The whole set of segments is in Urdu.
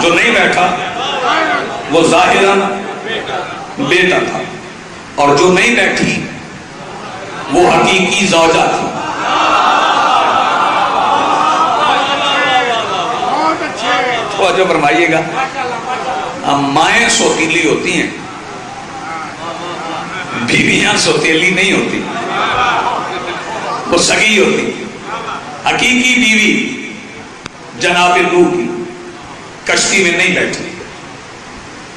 جو نہیں بیٹھا وہ ظاہراً بیٹا تھا، اور جو نہیں بیٹھی وہ حقیقی زوجہ تھی۔ توجہ فرمائیے گا، مائیں سوتیلی ہوتی ہیں، بیویاں سوتیلی نہیں ہوتی، وہ سگی ہوتی۔ حقیقی بیوی جناب نوح کی کشتی میں نہیں بیٹھی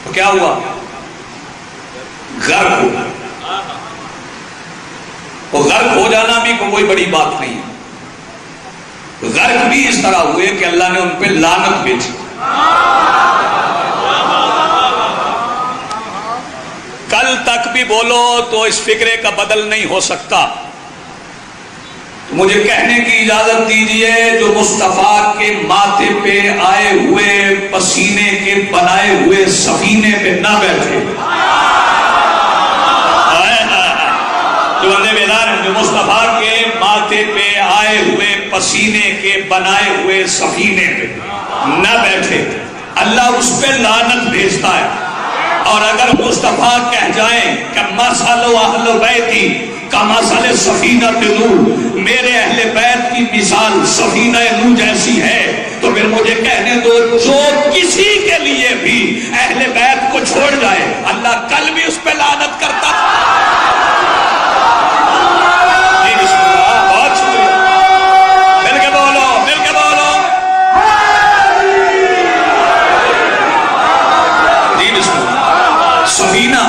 تو کیا ہوا؟ غرق ہو گیا۔ وہ غرق ہو جانا بھی کوئی بڑی بات نہیں ہے، غرق بھی اس طرح ہوئے کہ اللہ نے ان پہ لعنت بھیجی۔ کل تک بھی بولو تو اس فکرے کا بدل نہیں ہو سکتا۔ مجھے کہنے کی اجازت دیجئے، جو مصطفیٰ کے ماتھے پہ آئے ہوئے پسینے کے بنائے ہوئے سفینے پہ نہ بیٹھے، جو بندے بیدار ہیں، جو مصطفیٰ کے ماتھے پہ آئے ہوئے پسینے کے بنائے ہوئے سفینے پہ نہ بیٹھے، اللہ اس پہ لعنت بھیجتا ہے۔ اور اگر مصطفیٰ کہہ جائیں کہ مثل اہل بیتی کمثل سفینۃ نوح، میرے اہل بیت کی مثال سفینہ نوح جیسی ہے، تو پھر مجھے کہنے دو جو کسی کے لیے بھی اہل بیت کو چھوڑ جائے اللہ کل بھی اس پہ لعنت کرتا تھا۔ جی بسم اللہ، بہت شکریہ، مل کے بولو، مل کے بولو، جی بسم اللہ۔ سفینہ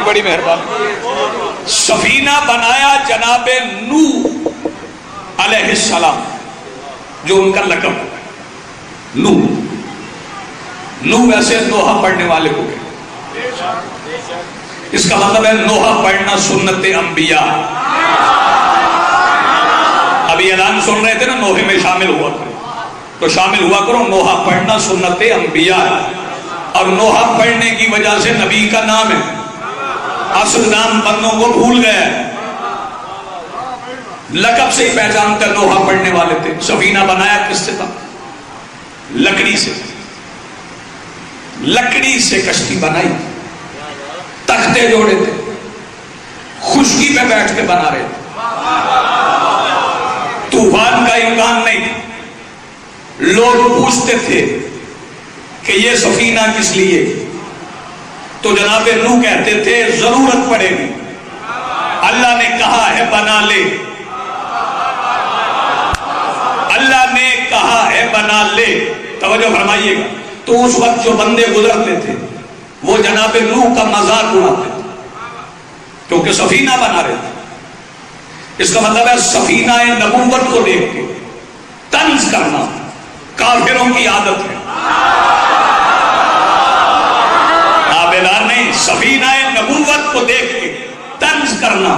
بڑی مہربانی۔ سفینہ بنایا جناب نوح علیہ السلام، جو ان کا لقب نوح ویسے نوحہ پڑھنے والے کو گئے، اس کا مطلب ہے نوحہ پڑھنا سنت انبیاء۔ ابھی اعلان سن رہے تھے نا، نوحے میں شامل ہوا کرو، تو شامل ہوا کرو، نوحہ پڑھنا سنت انبیاء، اور نوحہ پڑھنے کی وجہ سے نبی کا نام ہے، اصل نام بندوں کو بھول گئے، لقب سے ہی پہچان کر نوحہ پڑھنے والے تھے۔ سفینہ بنایا کس سے تھا؟ لکڑی سے، لکڑی سے کشتی بنائی، تختے جوڑے تھے، خشکی پہ بیٹھ کے بنا رہے تھے، طوفان کا امکان نہیں تھا۔ لوگ پوچھتے تھے کہ یہ سفینہ کس لیے؟ تو جناب نوح کہتے تھے ضرورت پڑے گی، اللہ نے کہا ہے بنا لے، اللہ نے کہا ہے بنا لے۔ توجہ فرمائیے گا، تو اس وقت جو بندے گزرتے تھے وہ جناب نوح کا مذاق اڑاتے تھے، کیونکہ سفینہ بنا رہے تھے۔ اس کا مطلب ہے سفینہ نبوت کو دیکھ کے طنز کرنا کافروں کی عادت ہے۔ نہیں، سفینہ نبوت کو دیکھ کے طنز کرنا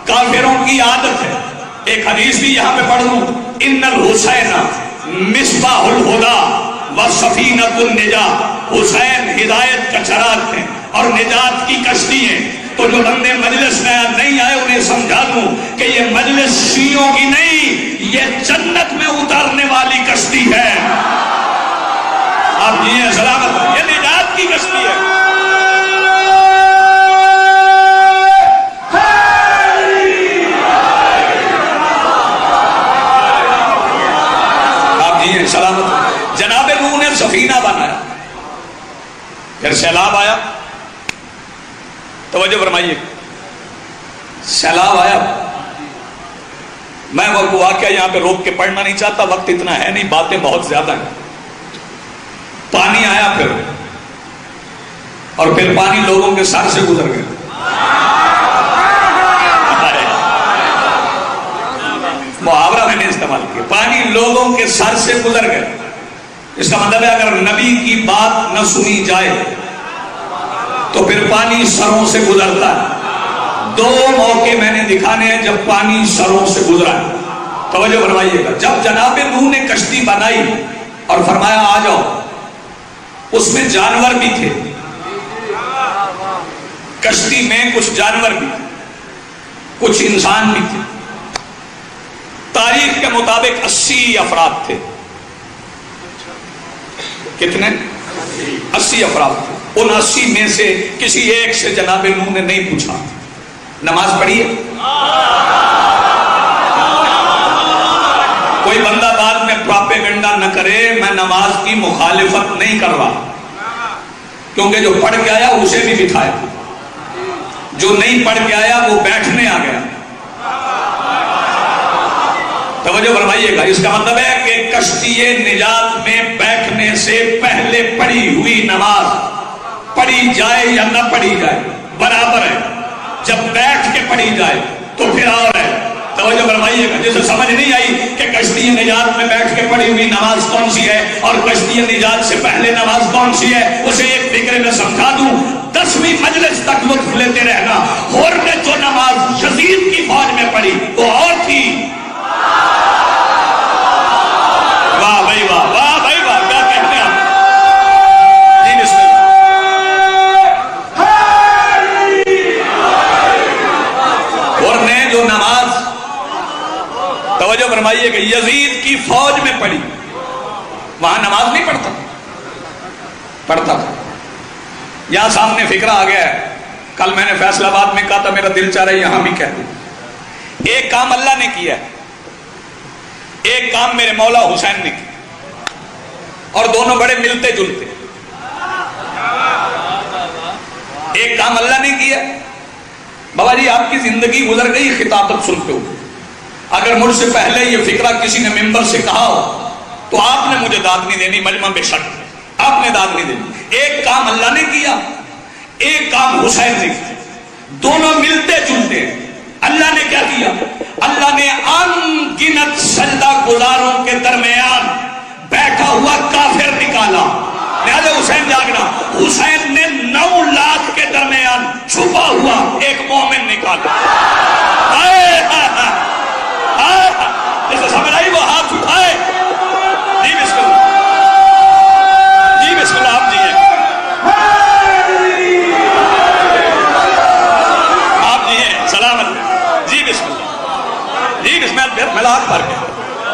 کافروں کی عادت ہے۔ ایک حدیث بھی یہاں پہ پڑھ لوں، ان الحسین مصباح الہدی وسفینۃ النجاۃ، حسین ہدایت کا چراغ ہیں اور نجات کی کشتی ہیں۔ تو جو بندے مجلس میں نہیں آئے انہیں سمجھا دوں کہ یہ مجلس شیعوں کی نہیں، یہ جنت میں اترنے والی کشتی ہے۔ آپ یہ سلامت، یہ نجات کی کشتی ہے۔ سلامت۔ جناب نوح نے سفینہ بنایا، پھر سیلاب آیا۔ توجہ فرمائیے، سیلاب آیا۔ میں وہ واقعہ یہاں پہ روک کے پڑھنا نہیں چاہتا، وقت اتنا ہے نہیں، باتیں بہت زیادہ ہیں۔ پانی آیا پھر، اور پھر پانی لوگوں کے سر سے گزر گیا۔ محاورہ میں نے استعمال کیا، پانی لوگوں کے سر سے گزر گیا۔ اس کا مطلب ہے اگر نبی کی بات نہ سنی جائے تو پھر پانی سروں سے گزرتا ہے۔ دو موقع میں نے دکھانے ہیں جب پانی سروں سے گزرا ہے۔ توجہ فرمائیے گا، جب جناب نوح نے کشتی بنائی اور فرمایا آ جاؤ، اس میں جانور بھی تھے، کشتی میں کچھ جانور بھی تھے، کچھ انسان بھی تھے۔ تاریخ کے مطابق 80 افراد تھے۔ کتنے؟ 80 افراد تھے۔ ان 80 میں سے کسی ایک سے جناب نوح نے نہیں پوچھا نماز پڑھی ہے؟ کوئی بندہ بعد میں پراپیگنڈا نہ کرے میں نماز کی مخالفت نہیں کر رہا، کیونکہ جو پڑھ کے آیا اسے بھی بٹھایا، جو نہیں پڑھ کے آیا وہ بیٹھنے آ گیا۔ توجہ فرمائیے گا، اس کا مطلب ہے کہ کشتی نجات میں بیٹھنے سے پہلے پڑھی ہوئی نماز پڑھی جائے یا نہ پڑھی جائے برابر ہے، جب بیٹھ کے پڑھی جائے تو پھر اور ہے۔ توجہ فرمائیے گا، جسے سمجھ نہیں آئی کہ کشتی نجات میں بیٹھ کے پڑھی ہوئی نماز کون سی ہے اور کشتی نجات سے پہلے نماز کون سی ہے، اسے ایک فکرے میں سمجھا دوں۔ 10ویں مجلس تک لطف لیتے رہنا۔ ہور نے جو نماز یزید کی فوج میں پڑھی وہ اور تھی۔ واہ بھائی واہ، واہ بھائی واہ، کیا کہتے ہیں آپ؟ جی بسم اللہ۔ ہور نے جو نماز، توجہ فرمائیے کہ یزید کی فوج میں پڑھی، وہاں نماز نہیں پڑھتا تھا۔ یہاں سامنے فکرہ آ گیا ہے، کل میں نے فیصل آباد میں کہا تھا میرا دل چاہ رہا ہے یہاں بھی کہہ دوں۔ ایک کام اللہ نے کیا ہے، ایک کام میرے مولا حسین نے کیا، اور دونوں بڑے ملتے جلتے۔ ایک کام اللہ نے کیا، بابا جی آپ کی زندگی گزر گئی خطابت سنتے ہو، اگر مجھ سے پہلے یہ فکرہ کسی نے ممبر سے کہا ہو تو آپ نے مجھے داد نہیں دینی، مجمع بے شک آپ نے داد نہیں دینی۔ ایک کام اللہ نے کیا، ایک کام حسین نے کیا، دونوں ملتے جلتے ہیں۔ اللہ نے کیا کیا؟ اللہ نے ان گنت سجدہ گزاروں کے درمیان بیٹھا ہوا کافر نکالا۔ لہذا حسین جاگنا، حسین نے 9 لاکھ کے درمیان چھپا ہوا ایک مومن نکالا۔ جیسے سمجھ آئی وہ ہاتھ اٹھائے۔ جی بسم اللہ، جی بسم اللہ، آپ جی ہیں، آپ جی ہیں سلامت، جی بسم اللہ، جی بسم اللہ، ملاک پر کے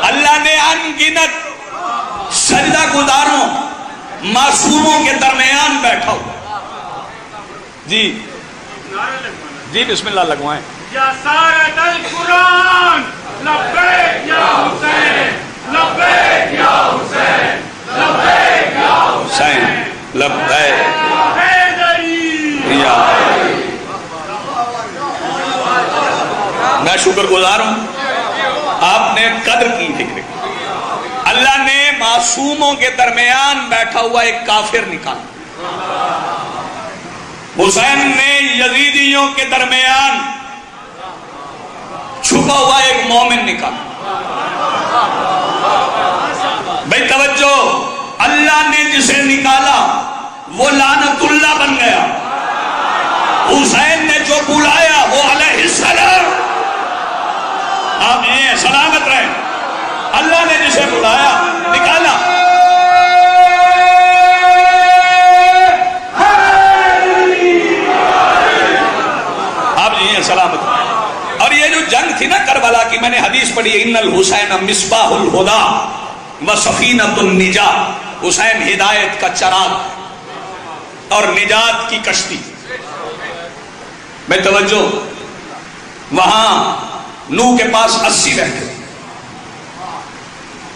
اللہ نے ان گنت سجدہ گزاروں معصوموں کے درمیان بیٹھا ہوا۔ جی جی بسم اللہ لگوائیں۔ یا سارت القرآن لبیک یا حسین، لبیک یا حسین، لبیک یا حسین، لبیک حیدری یا۔ میں شکر گزار ہوں آپ نے قدر کی فکر کی۔ اللہ نے معصوموں کے درمیان بیٹھا ہوا ایک کافر نکالا، حسین نے یزیدیوں کے درمیان چھپا ہوا ایک مومن نکالا۔ بھائی توجہ، اللہ نے جسے نکالا وہ لعنت اللہ بن گیا، حسین نے جو بلایا وہ علیہ السلام۔ آپ یہ سلامت رہیں، اللہ نے جسے بلایا نکالا۔ آپ یہ سلامت رہیں۔ اور یہ جو جنگ تھی نا کربلا کی، میں نے حدیث پڑھی ہے، ان الحسین مصباح الہدی و سفینۃ النجات، حسین ہدایت کا چراغ اور نجات کی کشتی۔ میں توجہ، وہاں نوح کے پاس 80 رہتے،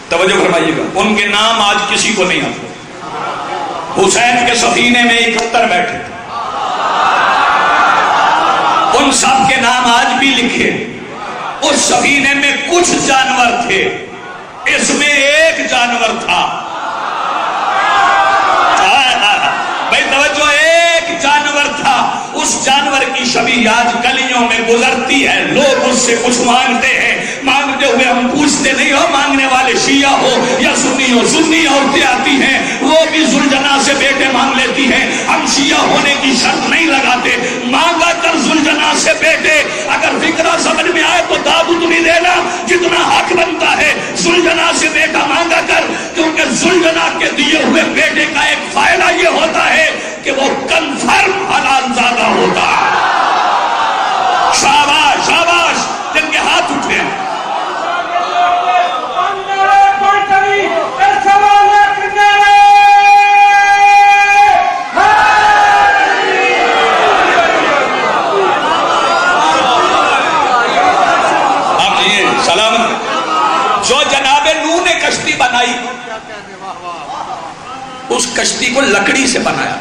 توجہ فرمائیے گا، ان کے نام آج کسی کو نہیں آتے۔ حسین کے سفینے میں 71 بیٹھے تھے، ان سب کے نام آج بھی لکھے۔ اس سفینے میں کچھ جانور تھے، اس میں ایک جانور تھا، بھائی توجہ، ایک جانور تھا۔ اس جانور کی شبیہ آج گلیوں میں گزرتی ہے، لوگ اس سے کچھ مانگتے ہیں، مانگتے ہوئے ہم پوچھتے نہیں ہو مانگنے والے شیعہ ہو یا سنی ہو، سنی عورتیں آتی ہیں وہ بھی ذوالجناح سے بیٹے مانگ لیتی ہیں، ہم شیعہ ہونے کی شرط نہیں لگاتے، مانگا کر ذوالجناح سے بیٹے، اگر فکرہ سمجھ میں آئے تو داد اتنی دینا جتنا حق بنتا ہے، ذوالجناح سے بیٹا مانگا کر، کیونکہ ذوالجناح کے دیے ہوئے بیٹے کا ایک فائدہ یہ ہوتا ہے کہ وہ کنفرم حلال زادہ ہوتا ہے۔ کشتی کو لکڑی سے بنایا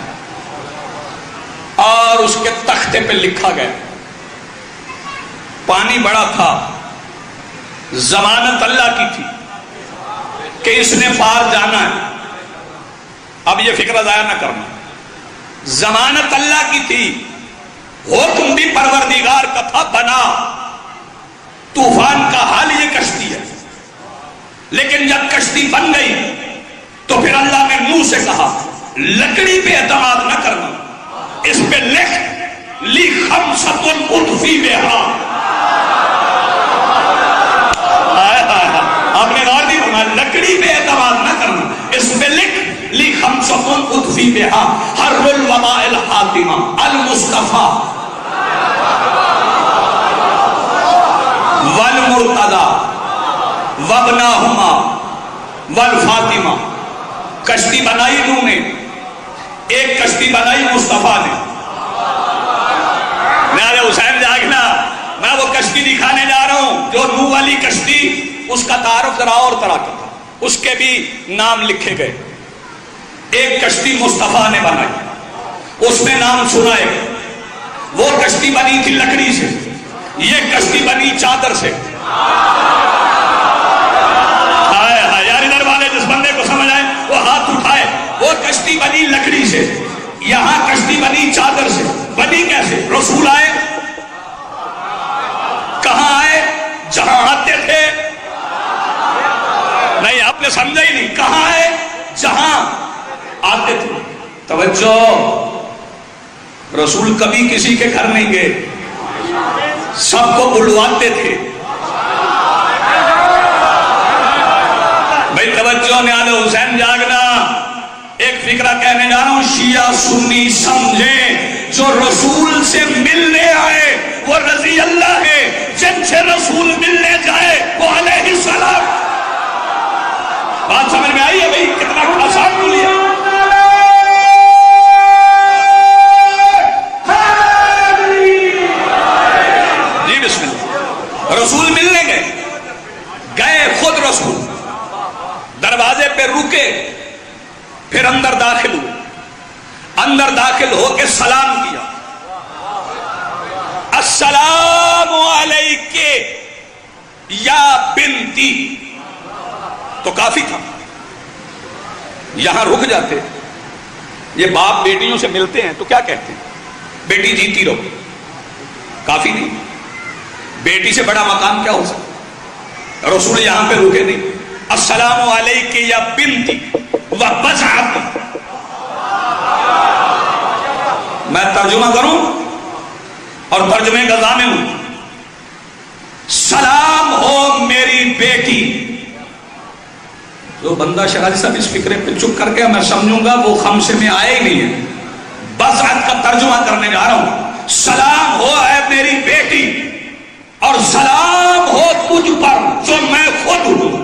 اور اس کے تختے پہ لکھا گیا. پانی بڑا تھا، ضمانت اللہ کی تھی کہ اس نے پار جانا ہے. اب یہ فکر ضائع نہ کرنا، ضمانت اللہ کی تھی، حکم بھی پروردگار کا تھا بنا. طوفان کا حال یہ کشتی ہے. لیکن جب کشتی بن گئی تو پھر اللہ نے نوح سے کہا لکڑی پہ اعتماد نہ کرنا، اس پہ لکھ لی خمسۃ اطفی بہا. آپ نے غور نہیں ہونا، لکڑی پہ اعتماد نہ کرنا، اس پہ لکھ لی خمسۃ اطفی بہا حر الوباء الحاتمہ المصطفیٰ والمرتضی وابناہما والفاطمہ. کشتی بنائی نوح نے، ایک کشتی بنائی مصطفیٰ نے. میرے حسین جاگنا، میں وہ کشتی دکھانے جا رہا ہوں جو نوح والی کشتی، اس کا تعارف ذرا اور طرح کا تھا، اس کے بھی نام لکھے گئے. ایک کشتی مصطفیٰ نے بنائی، اس میں نام سنائے. وہ کشتی بنی تھی لکڑی سے، یہ کشتی بنی چادر سے. یار ادھر والے جس بندے کو سمجھ آئے وہ ہاتھ اٹھائے. وہ کشتی بنی لکڑی سے، یہاں کشتی بنی چادر سے. بنی کیسے؟ رسول آئے، کہاں آئے؟ جہاں آتے تھے. نہیں آپ نے سمجھا ہی نہیں. کہاں آئے؟ جہاں آتے تھے. توجہ، رسول کبھی کسی کے گھر نہیں گئے، سب کو بلواتے تھے. بھائی توجہ، نیال حسین جاگنا. ایک فکرہ کہنے جا رہا ہوں، شیعہ سنی سمجھیں جو رسول سے ملنے آئے وہ رضی اللہ ہے، جن سے رسول ملنے جائے وہ علیہ السلام. بات سمجھ میں آئی ہے بھائی؟ کتنا آسان بولیے. جی بسم اللہ. رسول ملنے گئے خود رسول، دروازے پہ رکے، پھر اندر داخل ہوئے. اندر داخل ہو کے سلام کیا، السلام علیک یا بنتی. تو کافی تھا، یہاں رک جاتے. یہ باپ بیٹیوں سے ملتے ہیں تو کیا کہتے ہیں؟ بیٹی جیتی رہو. کافی نہیں، بیٹی سے بڑا مقام کیا ہو سکتا؟ رسول یہاں پہ رکے نہیں، السلام علیک یا بنتی وبضعت. میں ترجمہ کروں اور ترجمے کا ضامن ہوں. سلام ہو میری بیٹی. جو بندہ شہزادی صاحب اس فکرے پہ چپ کر کے میں سمجھوں گا وہ خمسے میں آئے ہی نہیں ہے. بضعت کا ترجمہ کرنے جا رہا ہوں. سلام ہو اے میری بیٹی، اور سلام ہو تجھ پر جو میں خود ہوں.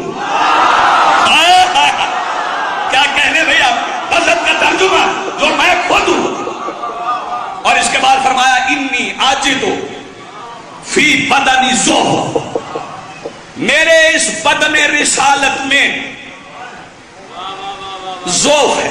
کیا کہنے بھئی آپ؟ بضعت کا ترجمہ جو میں خود ہوں. اور اس کے بعد فرمایا انی عاجدو فی بدن ذوف، میرے اس بدن رسالت میں ذوف ہے.